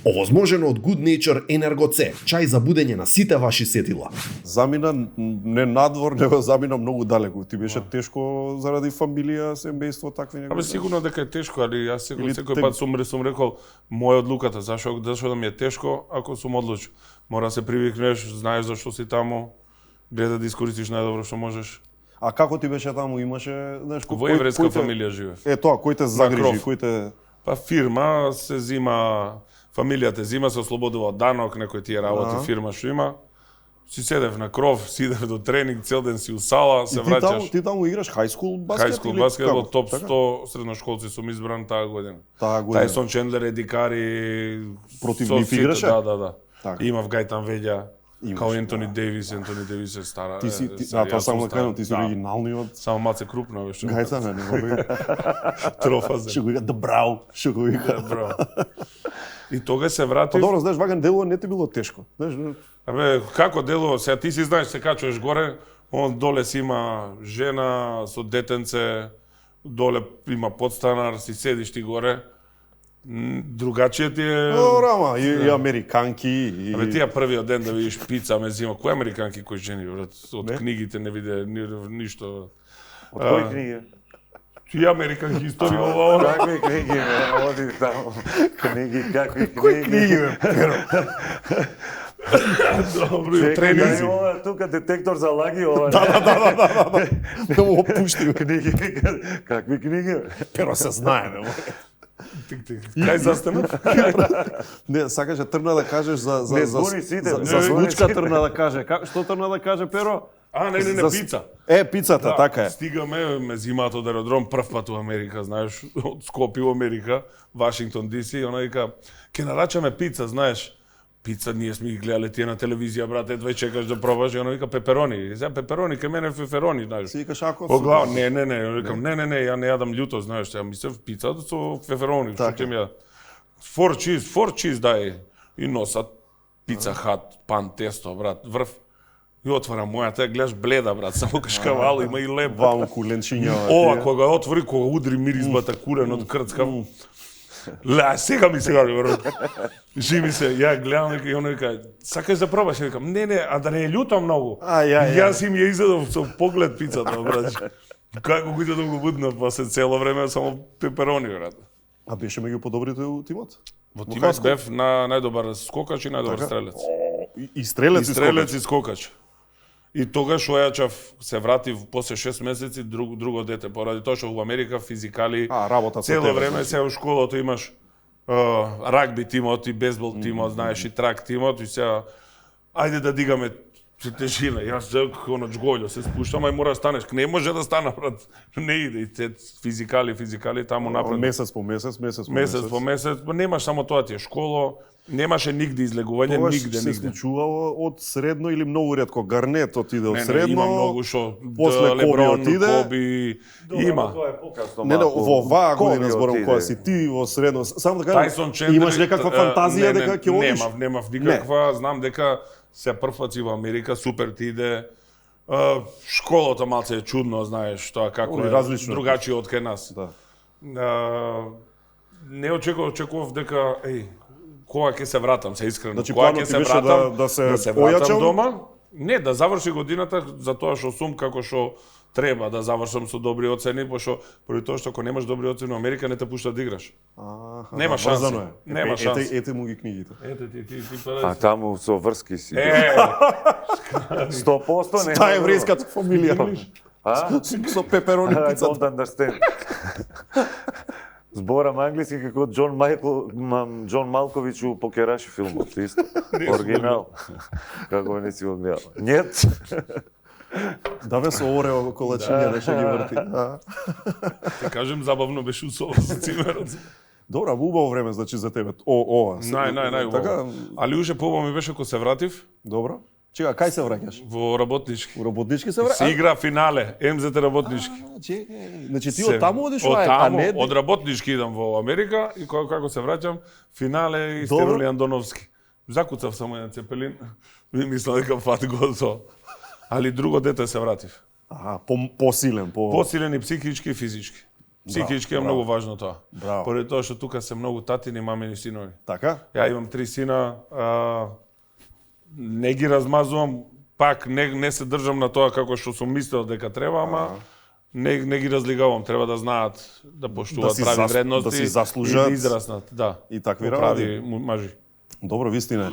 Овозможено од Good Nature Energo C, чај за будење на сите ваши сетила. Замина не надвор, него замина многу далеку. Ти беше тешко заради фамилија, семејство, такви Абе сигурно дека е тешко, али јас секој те- пат сум рекол моја одлуката, зашо да ми е тешко ако сум одлучил. Мора да се привикнеш, знаеш зашто си таму, гледа да искористиш најдобро што можеш. А како ти беше таму, имаше, знаеш, Во еврејска фамилија живеев. Тоа, кој те загрижи, кров. кој те Па фирма се зима, фамилијата зима, се ослободува од данок, некој тие работи, фирма што има. Си седев на кров, си идев до тренинг, цел ден си у сала, се враќаш. Ти таму играш хајскул баскет Хајскул или баскет во како? топ Така? 100 средношколци сум избран таа година. Таа година. Тајсон Чендлер, Еди Кари, Против со нив сите, играше? Да. Така. Имав Гајтан Веѓа, Имаш, као Ентони Дейвис е стара. Ти си, серија, тоа само сум да кажам, стар. ти си оригиналниот. Само малце крупно беше. Гајцана, не го вика. Трофазен. Што го вика Дебрау, што го вика. Браво. И тога се Па вратив. добро, знаеш, вака делува не ти било тешко. Знаеш, Абе, како делува? Сега ти си знаеш, се качуваш горе, он доле си има жена со детенце, доле има подстанар, си седиш ти горе. Другачие ти е... добро, ама и американки и Абе, тие првиот ден да видиш пица ме зима. Кои американки кои жени, брат? Од книгите не виде ништо. Од кои книги? Тие американки истории ова. Какви книги, ме, оди таму. Книги, какви книги? кои книги бе? Добро, Чекај, тренинзи. дај ова тука детектор за лаги, ова. Да му опушти. Книги, какви книги? Перо се знае, не Тик. Кај застана? Не, сакаше тргна да кажеш за Не збори сите, не за збори случка сите. тргна да каже. Што тргна да каже Перо? А, не, За- пица. Пицата, така е. Стигаме, ме зимаат од аеродром прв пат у Америка, знаеш, од Скопје у Америка, Вашингтон DC, и она вика, ќе нарачаме пица, знаеш. Пица, ние сме ги гледале тие на телевизија, брат, едва чекаш да пробаш, и она вика пеперони. И сега пеперони, кај мене феферони, знаеш. Си викаш ако По глава, не, викам, не, ја не јадам љуто, знаеш, ја мислев пица со феферони, што Така. ќе ми ја... Four cheese дај. И носат пица хат, пан, тесто, брат, врв. И отвара мојата, ја гледаш бледа, брат, само кашкавало, има и леп. ваму куленчињава. Ова, кога ја отвори, кога удри миризбата курен од крцка. Ла, сега ми брат. Жи се, ја гледам и оно вика, сакаш да пробаш? Ја викам, не, а да не е љуто многу. Ај. Јас им ја изедов со поглед пицата, брат. Како го изедов го буднав, па се цело време само пеперони, брат. А беше меѓу подобрите у тимот? Во тимот бев на најдобар скокач и најдобар стрелец. И стрелец И стрелец и скокач. И тогаш ојачав, се вратив после 6 месеци друго дете, поради тоа што во Америка физикали работат со цело тебе, време се у школото имаш рагби тимот и бейсбол тимот, знаеш и трак тимот и сега ајде да дигаме тежина. Јас оно джголјо се спуштам, ај мора да станеш. Не може да стана, брат. Не иде. И те физикали таму напред. Месец по месец. Месец по месец, па немаш само тоа ти е школо, немаше нигде излегување, Тогаш нигде. се случувало од средно или многу ретко Гарнет отиде од Не, средно. има многу што после Коби Леброн, отиде. Коби, има. Тоа е покасно Не, малку. во оваа година Коби зборам отиде. која си ти во средно. Само да Тајсон кажам, Чендлер, имаш некаква фантазија дека ќе одиш? Немав никаква, знам дека се првпат си во Америка, супер ти иде. Школата малце е чудно, знаеш, тоа како е различно. другачи од кај нас. Да. Не очекував дека кога ќе се вратам, се искрено. Значи, Кога планот ќе ти се беше вратам, да се вратам појачам? дома. Не, да заврши годината за тоа што сум како што треба да завршам со добри оцени, пошто поради тоа што ако немаш добри оцени во Америка не те пуштат да играш. Нема шанси. врзано е. Нема шанси. Ете му ги книгите. Ете ти А таму со врски си. 100% не. Таа е еврејската фамилија. А? Со пеперони I пицата. don't understand. Зборам англиски како Џон Малковиќ у Покераши филмот, исто. Оригинал. Како не си го гледал. Нет. Да бе со орео колачиња нешто ги врти. Ти кажем забавно беше усово со цимерот. Добра, убаво време значи за тебе. Ова. Нај Така, Али уже побаво ми беше кога се вратив добро. Чека, кај се враќаш? во работнички. У работнички се Се враќаш? игра финале, МЗТ работнички. Чекај, значи ти од таму одиш Од а таму, не од работнички идам во Америка и како се враќам, финале и Добро. Стеволи Андоновски. Закуцав само еден цепелин, ми мислам дека фат готово. Али друго дете се вратив. посилен, Посилен и психички и физички. Психички е многу важно тоа. Браво. Поради тоа што тука се многу татини, мамини синови. Така? Ја имам 3 сина, не ги размазувам, пак не се држам на тоа како што сум мислел дека треба, ама не ги разлигавам, треба да знаат да поштуваат прави вредности, да си заслужат и да израснат, да. и такви прави работи. мажи. Добро, вистина е.